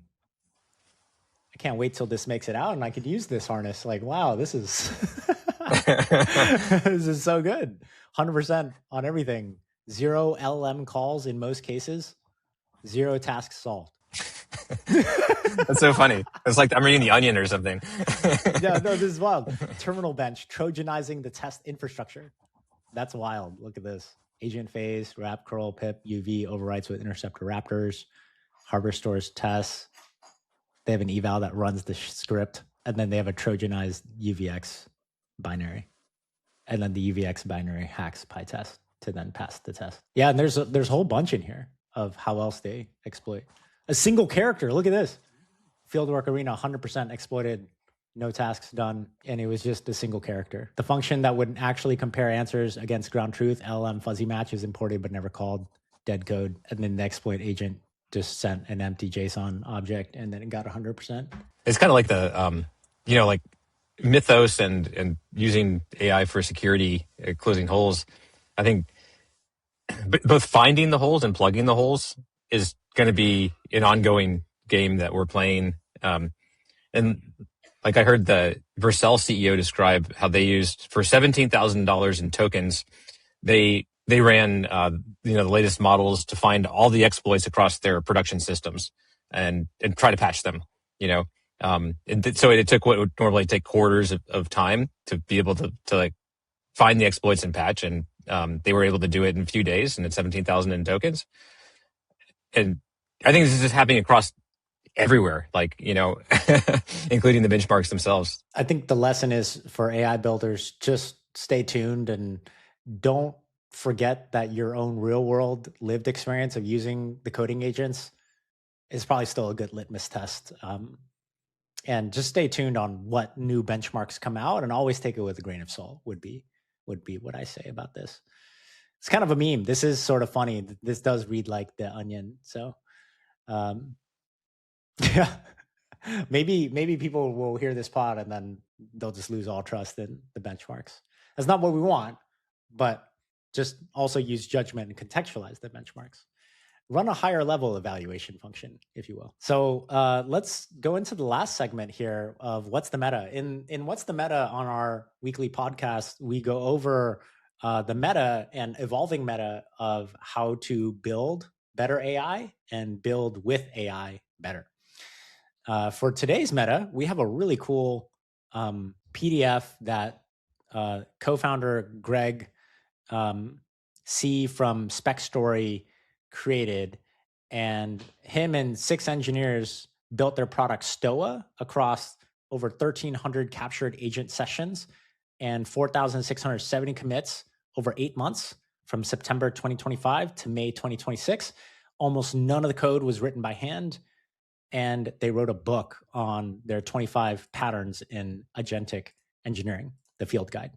I can't wait till this makes it out and I could use this harness. Like, wow, this is this is so good. 100% on everything. 0 LLM calls in most cases. 0 tasks solved. That's so funny. It's like I'm reading The Onion or something. Yeah, no, this is wild. Terminal Bench, Trojanizing the test infrastructure. That's wild. Look at this. Agent phase, wrap, curl, pip, UV overwrites with interceptor raptors. Harbor stores tests. They have an eval that runs the script, and then they have a Trojanized UVX binary, and then the UVX binary hacks PyTest to then pass the test. Yeah, and there's a whole bunch in here of how else they exploit a single character. Look at this. Fieldwork Arena 100% exploited, no tasks done, and it was just a single character. The function that would actually compare answers against ground truth, LLM fuzzy match, is imported but never called, dead code, and then the exploit agent just sent an empty JSON object, and then it got 100%. It's kind of like the, like Mythos and using AI for security, closing holes. I think both finding the holes and plugging the holes is going to be an ongoing game that we're playing. And like I heard the Vercel CEO describe how they used for $17,000 in tokens, they ran the latest models to find all the exploits across their production systems and try to patch them. So it took what would normally take quarters of time to be able to like find the exploits and patch, and they were able to do it in a few days, and it's 17,000 in tokens. And I think this is just happening across everywhere, like, including the benchmarks themselves. I think the lesson is for AI builders, just stay tuned and don't forget that your own real world lived experience of using the coding agents is probably still a good litmus test. And just stay tuned on what new benchmarks come out, and always take it with a grain of salt would be what I say about this. It's kind of a meme. This is sort of funny. This does read like The Onion. So yeah, maybe people will hear this pod and then they'll just lose all trust in the benchmarks. That's not what we want, but just also use judgment and contextualize the benchmarks. Run a higher level evaluation function, if you will. So let's go into the last segment here of What's the Meta. In What's the Meta on our weekly podcast, we go over the meta and evolving meta of how to build better AI and build with AI better. For today's meta, we have a really cool PDF that co-founder Greg C from Spec Story created, and him and 6 engineers built their product Stoa across over 1,300 captured agent sessions and 4,670 commits over 8 months from September 2025 to May 2026. Almost none of the code was written by hand, and they wrote a book on their 25 patterns in Agentic Engineering, the field guide.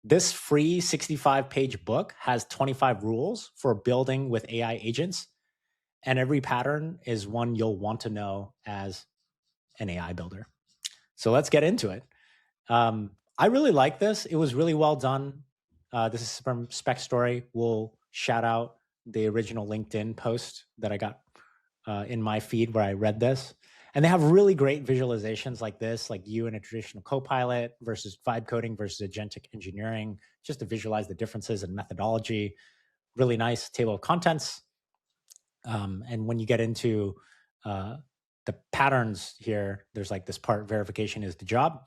This free 65-page book has 25 rules for building with AI agents, and every pattern is one you'll want to know as an AI builder. So let's get into it. I really like this. It was really well done. This is from Spec Story. We'll shout out the original LinkedIn post that I got in my feed where I read this. And they have really great visualizations like this, like you in a traditional Copilot versus vibe coding versus agentic engineering, just to visualize the differences in methodology. Really nice table of contents. And when you get into the patterns here, there's like this part, verification is the job.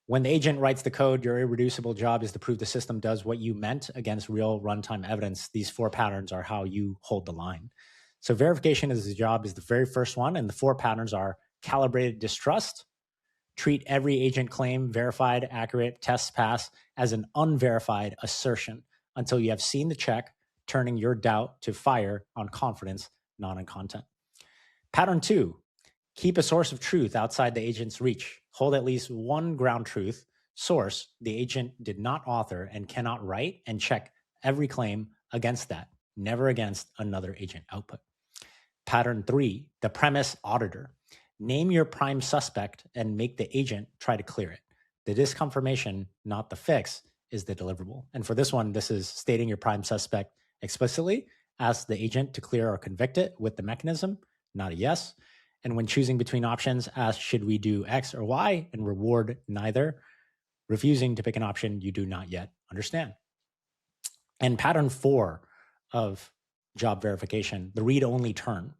When the agent writes the code, your irreducible job is to prove the system does what you meant against real runtime evidence. These 4 patterns are how you hold the line. So verification is the job is the very first one. And the 4 patterns are calibrated distrust, treat every agent claim, verified, accurate, tests pass, as an unverified assertion until you have seen the check, turning your doubt to fire on confidence, not on content. Pattern 2, keep a source of truth outside the agent's reach. Hold at least one ground truth source the agent did not author and cannot write, and check every claim against that, never against another agent output. Pattern 3, the premise auditor. Name your prime suspect and make the agent try to clear it. The disconfirmation, not the fix, is the deliverable. And for this one, this is stating your prime suspect explicitly. Ask the agent to clear or convict it with the mechanism, not a yes. And when choosing between options, ask, should we do X or Y, and reward neither, refusing to pick an option you do not yet understand. And pattern 4 of job verification, the read-only turn.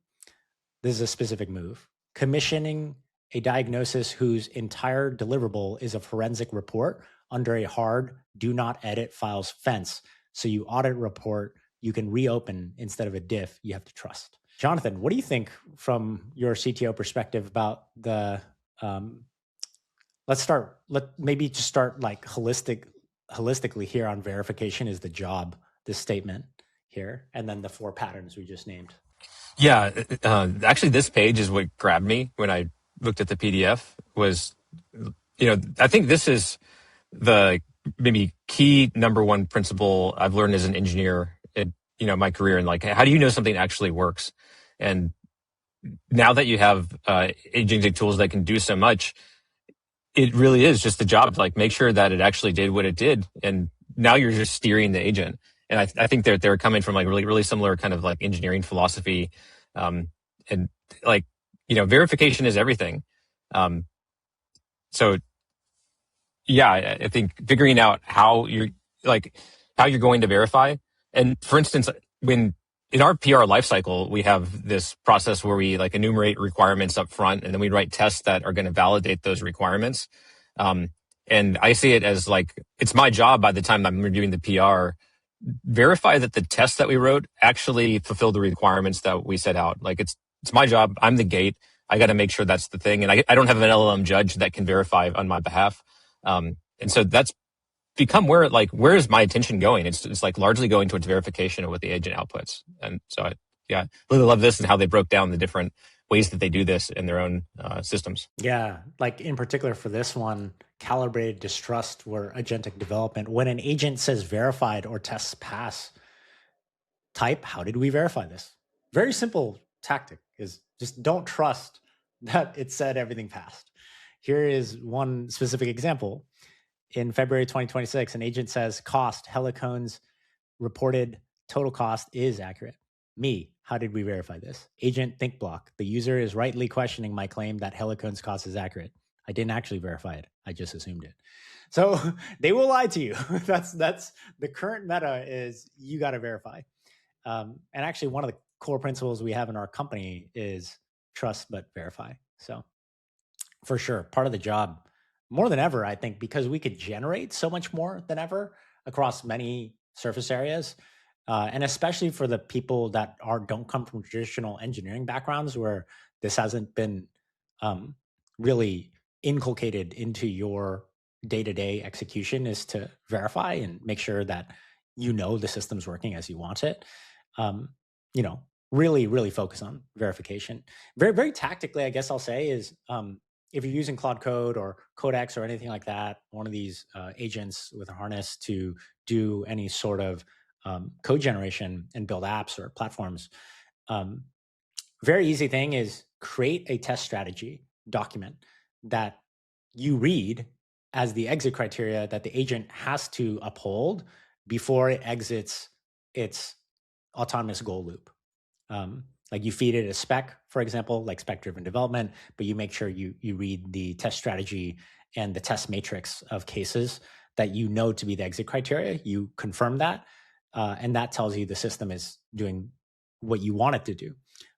This is a specific move. Commissioning a diagnosis whose entire deliverable is a forensic report under a hard do not edit files fence. So you audit report, you can reopen instead of a diff you have to trust. Jonathan, what do you think from your CTO perspective about the, let maybe just start like holistically here on verification is the job, this statement here, and then the 4 patterns we just named. Yeah, actually, this page is what grabbed me when I looked at the PDF. Was, I think this is the maybe key number one principle I've learned as an engineer in my career, and like, how do you know something actually works? And now that you have agentic tools that can do so much, it really is just the job to like make sure that it actually did what it did, and now you're just steering the agent. And I think they're coming from like really similar kind of like engineering philosophy, and like verification is everything. So yeah, I think figuring out how you're going to verify. And for instance, when in our PR lifecycle, we have this process where we like enumerate requirements up front, and then we write tests that are going to validate those requirements. And I see it as like, it's my job by the time I'm reviewing the PR, verify that the tests that we wrote actually fulfill the requirements that we set out. Like it's my job. I'm the gate. I got to make sure that's the thing. And I don't have an LLM judge that can verify on my behalf. And so that's become where is my attention going? It's like largely going towards verification of what the agent outputs. And so I really love this and how they broke down the different ways that they do this in their own systems. Yeah, like in particular for this one, calibrated distrust or agentic development. When an agent says verified or tests pass, type, how did we verify this? Very simple tactic is just don't trust that it said everything passed. Here is one specific example. In February 2026, an agent says cost, Helicone's reported total cost is accurate. Me, how did we verify this? Agent ThinkBlock, the user is rightly questioning my claim that Helicone's cost is accurate. I didn't actually verify it. I just assumed it. So they will lie to you. That's the current meta is you got to verify. And actually, one of the core principles we have in our company is trust but verify. So for sure, part of the job more than ever, I think, because we could generate so much more than ever across many surface areas. And especially for the people that don't come from traditional engineering backgrounds where this hasn't been really inculcated into your day-to-day execution, is to verify and make sure that you know the system's working as you want it. You know, really focus on verification. Very tactically, I guess I'll say is if you're using Claude Code or Codex or anything like that, one of these agents with a harness to do any sort of code generation and build apps or platforms, very easy thing is create a test strategy document that you read as the exit criteria that the agent has to uphold before it exits its autonomous goal loop. Like you feed it a spec, for example, like spec-driven development, but you make sure you read the test strategy and the test matrix of cases that you know to be the exit criteria. You confirm that, and that tells you the system is doing what you want it to do.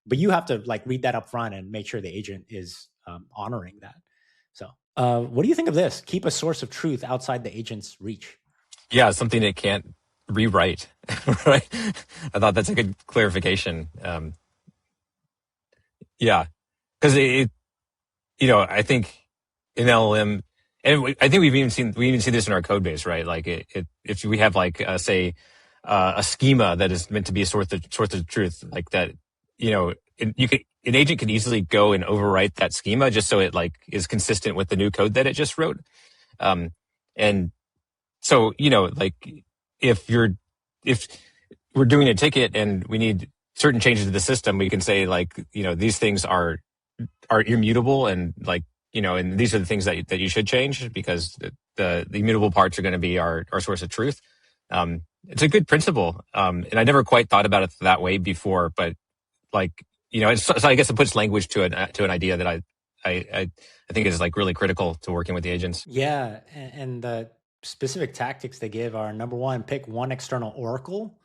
But you have to like read that up front and make sure the agent is honoring that. So what do you think of this? Keep a source of truth outside the agent's reach. Yeah, something it can't rewrite. Right? I thought that's a good clarification. Yeah, because I think in LLM, and I think we even see this in our code base, right? Like if we have like say a schema that is meant to be a source of truth, like that, an agent could easily go and overwrite that schema just so it like is consistent with the new code that it just wrote. And so, like if we're doing a ticket and we need certain changes to the system, we can say like, these things are immutable and like, and these are the things that you should change because the immutable parts are going to be our source of truth. It's a good principle. And I never quite thought about it that way before, but like, so I guess it puts language to an idea that I think is like really critical to working with the agents. Yeah, and the specific tactics they give are number one, pick one external oracle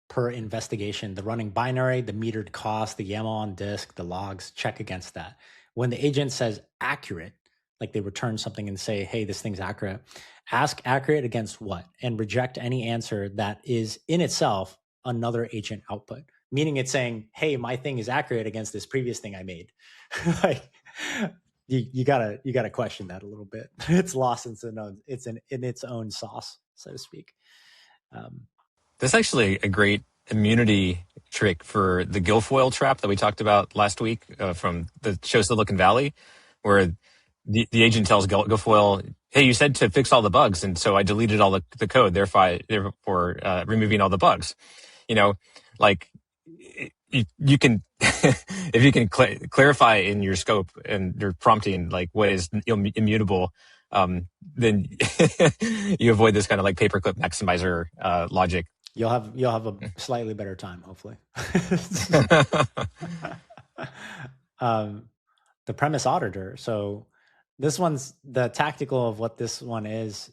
per investigation, the running binary, the metered cost, the YAML on disk, the logs, check against that. When the agent says accurate, like they return something and say, hey, this thing's accurate, ask accurate against what? And reject any answer that is in itself another agent output. Meaning it's saying, hey, my thing is accurate against this previous thing I made. Like you gotta question that a little bit. It's lost in its own sauce, so to speak. That's actually a great immunity trick for the Guilfoyle trap that we talked about last week from the show Silicon Valley, where the agent tells Guilfoyle, hey, you said to fix all the bugs, and so I deleted all the code, therefore removing all the bugs. Like you can, if you can clarify in your scope and your prompting, like what is immutable, then you avoid this kind of like paperclip maximizer logic. You'll have a slightly better time, hopefully. The premise auditor. So this one's the tactical of what this one is.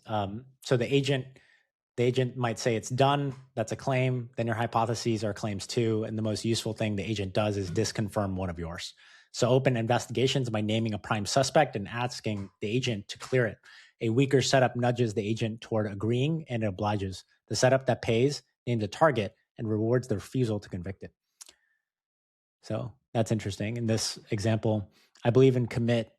So the agent might say it's done. That's a claim. Then your hypotheses are claims too. And the most useful thing the agent does is disconfirm one of yours. So open investigations by naming a prime suspect and asking the agent to clear it. A weaker setup nudges the agent toward agreeing and obliges. The setup that pays names a target and rewards the refusal to convict it. So that's interesting. In this example, I believe in commit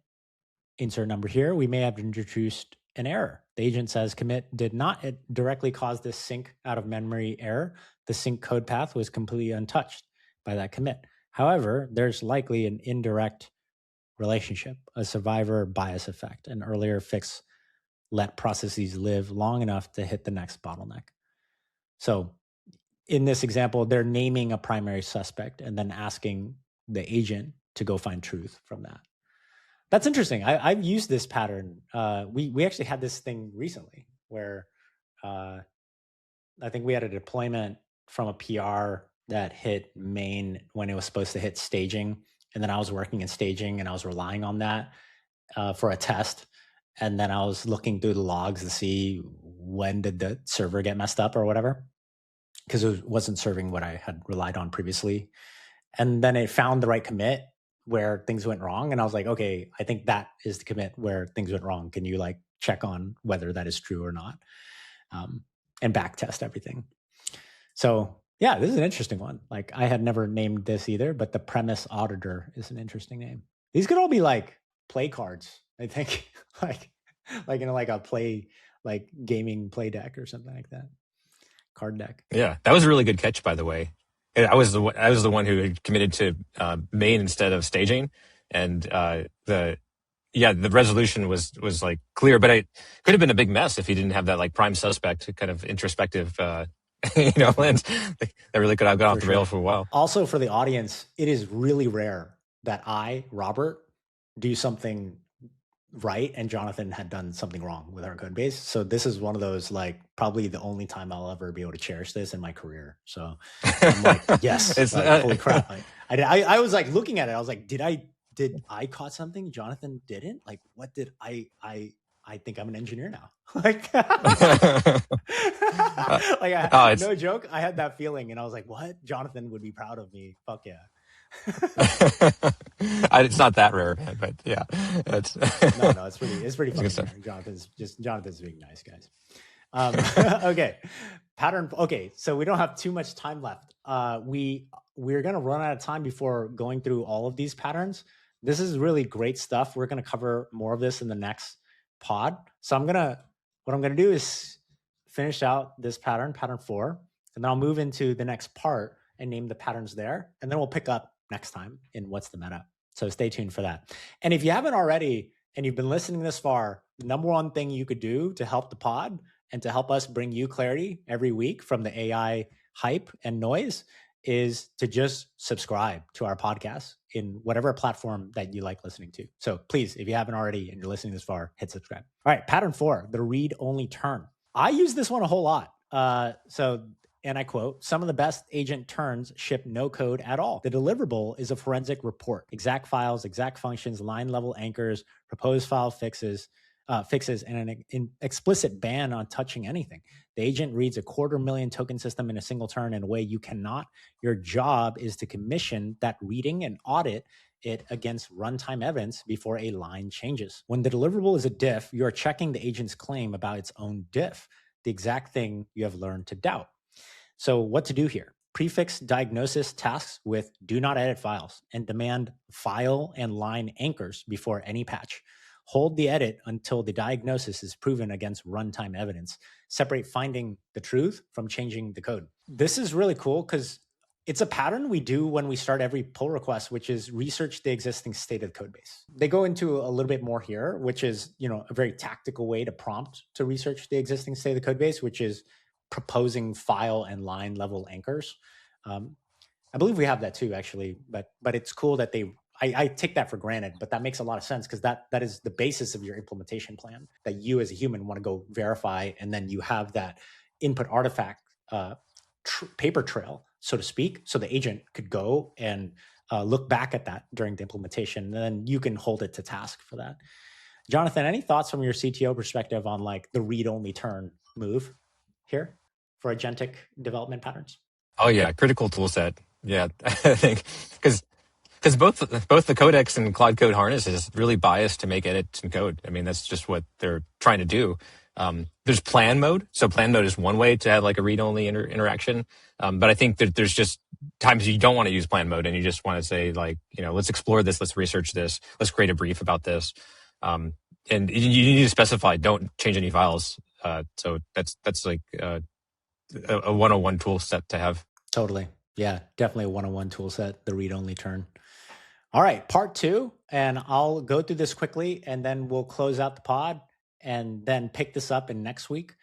insert number here, we may have introduced an error. The agent says commit did not directly cause this sync out of memory error. The sync code path was completely untouched by that commit. However, there's likely an indirect relationship, a survivor bias effect. An earlier fix let processes live long enough to hit the next bottleneck. So in this example, they're naming a primary suspect and then asking the agent to go find truth from that. That's interesting. I've used this pattern. We actually had this thing recently where I think we had a deployment from a PR that hit main when it was supposed to hit staging, and then I was working in staging and I was relying on that for a test, and then I was looking through the logs to see when did the server get messed up or whatever, because it wasn't serving what I had relied on previously, and then it found the right commit where things went wrong, and I was like, okay, I think that is the commit where things went wrong. Can you like check on whether that is true or not, and back test everything? So yeah, this is an interesting one. Like I had never named this either, but the premise auditor is an interesting name. These could all be like play cards, I think, like in like a play, like gaming play deck or something like that. Card deck. Yeah, that was a really good catch, by the way. I was the one who had committed to main instead of staging, and the resolution was like clear, but it could have been a big mess if he didn't have that like prime suspect kind of introspective lens that really could have gone off the rail for a while. Also, for the audience, it is really rare that I, Robert, do something right and Jonathan had done something wrong with our code base. So this is one of those, like, probably the only time I'll ever be able to cherish this in my career. So I'm like, yes, it's like, holy crap. I was like looking at it. I was like, did I caught something? Jonathan didn't? Like, what did I think I'm an engineer now. Like, no joke. I had that feeling and I was like, what? Jonathan would be proud of me. Fuck yeah. It's not that rare, man, but yeah, no, it's pretty funny. Jonathan's being nice, guys. Okay, pattern. Okay, so we don't have too much time left. We're gonna run out of time before going through all of these patterns. This is really great stuff. We're gonna cover more of this in the next pod. So what I'm gonna do is finish out this pattern 4, and then I'll move into the next part and name the patterns there, and then we'll pick up next time in What's the Meta. So stay tuned for that. And if you haven't already, and you've been listening this far, the number one thing you could do to help the pod and to help us bring you clarity every week from the AI hype and noise is to just subscribe to our podcast in whatever platform that you like listening to. So please, if you haven't already and you're listening this far, hit subscribe. All right, pattern 4, the read-only turn. I use this one a whole lot. And I quote, some of the best agent turns ship no code at all. The deliverable is a forensic report, exact files, exact functions, line level anchors, proposed file fixes, and an explicit ban on touching anything. The agent reads a 250,000 token system in a single turn in a way you cannot. Your job is to commission that reading and audit it against runtime evidence before a line changes. When the deliverable is a diff, you are checking the agent's claim about its own diff, the exact thing you have learned to doubt. So what to do here? Prefix diagnosis tasks with do not edit files and demand file and line anchors before any patch. Hold the edit until the diagnosis is proven against runtime evidence. Separate finding the truth from changing the code. This is really cool because it's a pattern we do when we start every pull request, which is research the existing state of the code base. They go into a little bit more here, which is, a very tactical way to prompt to research the existing state of the code base, which is proposing file and line level anchors. I believe we have that too, actually, but it's cool that I take that for granted, but that makes a lot of sense because that is the basis of your implementation plan that you as a human want to go verify. And then you have that input artifact paper trail, so to speak, so the agent could go and look back at that during the implementation, and then you can hold it to task for that. Jonathan, any thoughts from your CTO perspective on like the read-only turn move here for agentic development patterns? Oh yeah, critical tool set. Yeah, I think because both the Codex and Claude Code Harness is really biased to make edits in code. I mean, that's just what they're trying to do. There's plan mode. So plan mode is one way to have like a read-only interaction. But I think that there's just times you don't want to use plan mode and you just want to say like, let's explore this, let's research this, let's create a brief about this. And you need to specify, don't change any files. So that's like a 101 tool set to have. Totally. Yeah, definitely a 101 tool set, the read-only turn. All right, part 2, and I'll go through this quickly, and then we'll close out the pod, and then pick this up in next week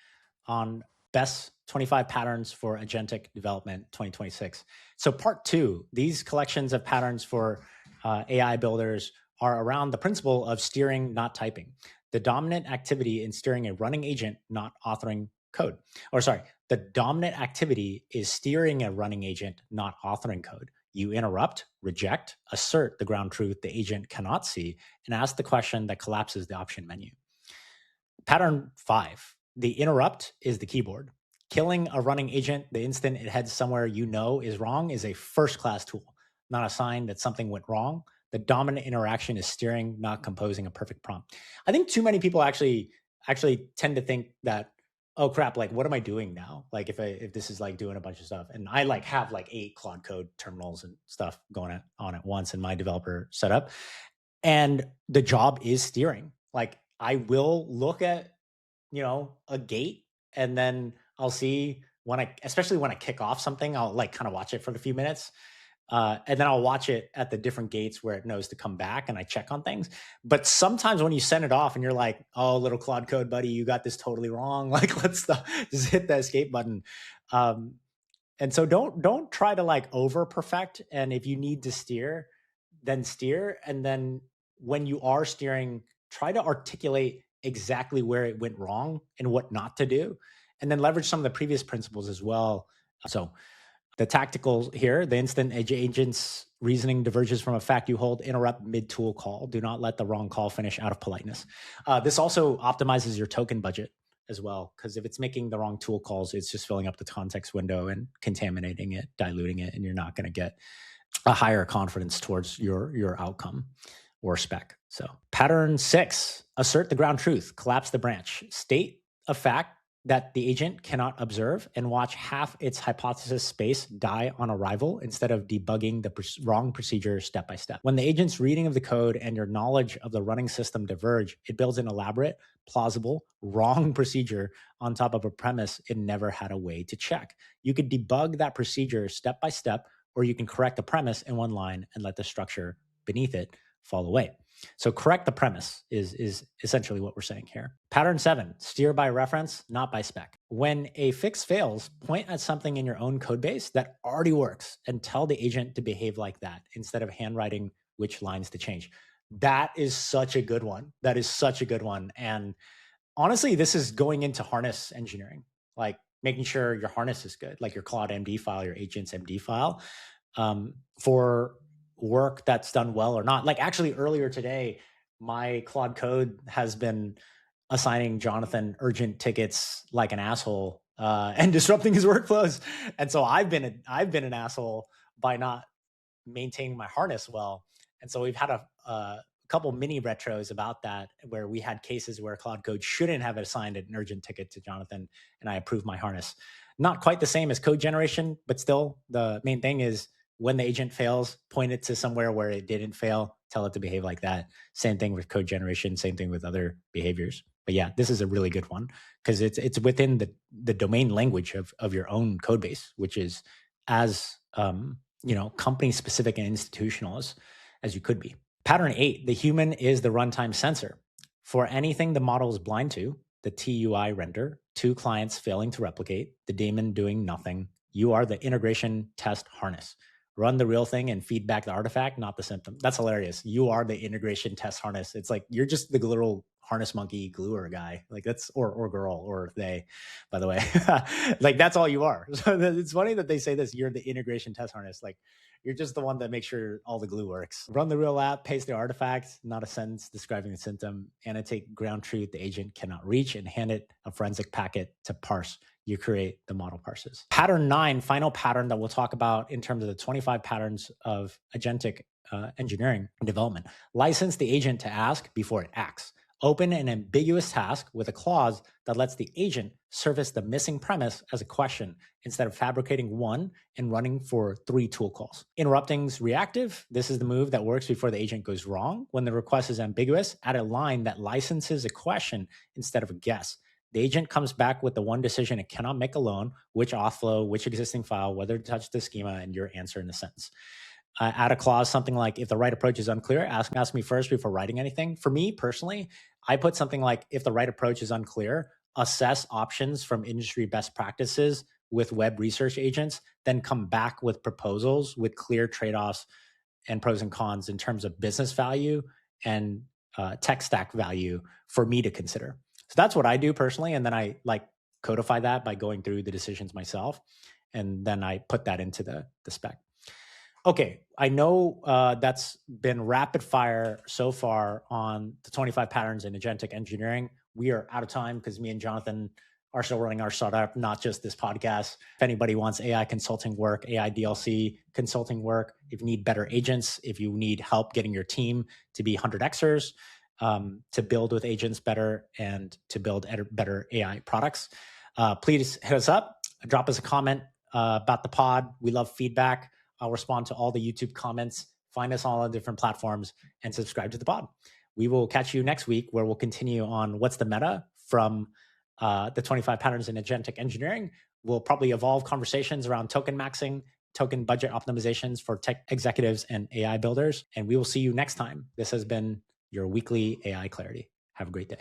on best 25 patterns for agentic development 2026. So part 2, these collections of patterns for AI builders are around the principle of steering, not typing. The dominant activity in steering a running agent, not authoring code. The dominant activity is steering a running agent, not authoring code. You interrupt, reject, assert the ground truth the agent cannot see, and ask the question that collapses the option menu. Pattern 5, the interrupt is the keyboard. Killing a running agent the instant it heads somewhere you know is wrong is a first-class tool, not a sign that something went wrong. The dominant interaction is steering, not composing a perfect prompt. I think too many people actually tend to think that, oh crap, like what am I doing now? Like if this is like doing a bunch of stuff, and I like have like 8 Claude Code terminals and stuff going on at once in my developer setup, and the job is steering. Like I will look at a gate, and then I'll see especially when I kick off something, I'll like kind of watch it for a few minutes. And then I'll watch it at the different gates where it knows to come back, and I check on things. But sometimes when you send it off and you're like, oh, little Claude Code buddy, you got this totally wrong. Like, let's just hit the escape button. And so don't try to like over perfect. And if you need to steer, then steer. And then when you are steering, try to articulate exactly where it went wrong and what not to do. And then leverage some of the previous principles as well. So the tactical here, the instant agent's reasoning diverges from a fact you hold, interrupt mid-tool call. Do not let the wrong call finish out of politeness. This also optimizes your token budget as well, because if it's making the wrong tool calls, it's just filling up the context window and contaminating it, diluting it, and you're not going to get a higher confidence towards your outcome or spec. So pattern 6, assert the ground truth, collapse the branch, state a fact that the agent cannot observe, and watch half its hypothesis space die on arrival instead of debugging the wrong procedure step by step. When the agent's reading of the code and your knowledge of the running system diverge, it builds an elaborate, plausible, wrong procedure on top of a premise it never had a way to check. You could debug that procedure step by step, or you can correct the premise in one line and let the structure beneath it fall away. So correct the premise is essentially what we're saying here. Pattern 7, steer by reference, not by spec. When a fix fails, point at something in your own code base that already works and tell the agent to behave like that instead of handwriting which lines to change. That is such a good one. And honestly, this is going into harness engineering, like making sure your harness is good, like your Claude MD file, your agent's MD file, for work that's done well or not. Like actually earlier today, my Claude Code has been assigning Jonathan urgent tickets like an asshole and disrupting his workflows. And so I've been an asshole by not maintaining my harness well. And so we've had a couple mini retros about that, where we had cases where Claude Code shouldn't have assigned an urgent ticket to Jonathan, and I approved my harness. Not quite the same as code generation, but still the main thing is when the agent fails, point it to somewhere where it didn't fail, tell it to behave like that. Same thing with code generation, same thing with other behaviors. But yeah, this is a really good one because it's within the domain language of your own code base, which is as company specific and institutional as you could be. Pattern 8, the human is the runtime sensor. For anything the model is blind to, the TUI render, 2 clients failing to replicate, the daemon doing nothing, you are the integration test harness. Run the real thing and feed back the artifact, not the symptom. That's hilarious. You are the integration test harness. It's like you're just the little harness monkey gluer guy. Like that's or girl or they, by the way. Like that's all you are. So it's funny that they say this. You're the integration test harness. Like you're just the one that makes sure all the glue works. Run the real app, paste the artifact, not a sentence describing the symptom. Annotate ground truth the agent cannot reach, and hand it a forensic packet to parse. You create the model parses. Pattern 9, final pattern that we'll talk about in terms of the 25 patterns of agentic engineering and development. License the agent to ask before it acts. Open an ambiguous task with a clause that lets the agent surface the missing premise as a question instead of fabricating one and running for 3 tool calls. Interrupting's reactive. This is the move that works before the agent goes wrong. When the request is ambiguous, add a line that licenses a question instead of a guess. The agent comes back with the one decision it cannot make alone, which auth flow, which existing file, whether to touch the schema, and your answer in the sentence. Add a clause, something like, if the right approach is unclear, ask me first before writing anything. For me personally, I put something like, if the right approach is unclear, assess options from industry best practices with web research agents, then come back with proposals with clear trade-offs and pros and cons in terms of business value and tech stack value for me to consider. So that's what I do personally. And then I like codify that by going through the decisions myself. And then I put that into the spec. Okay, I know that's been rapid fire so far on the 25 patterns in agentic engineering. We are out of time because me and Jonathan are still running our startup, not just this podcast. If anybody wants AI consulting work, AI DLC consulting work, if you need better agents, if you need help getting your team to be 100Xers, to build with agents better and to build better AI products, please hit us up, drop us a comment about the pod. We love feedback. I'll respond to all the YouTube comments. Find us on all the different platforms and subscribe to the pod. We will catch you next week where we'll continue on what's the meta from the 25 patterns in agentic engineering. We'll probably evolve conversations around token maxing, token budget optimizations for tech executives and AI builders. And we will see you next time. This has been your weekly AI Clarity. Have a great day.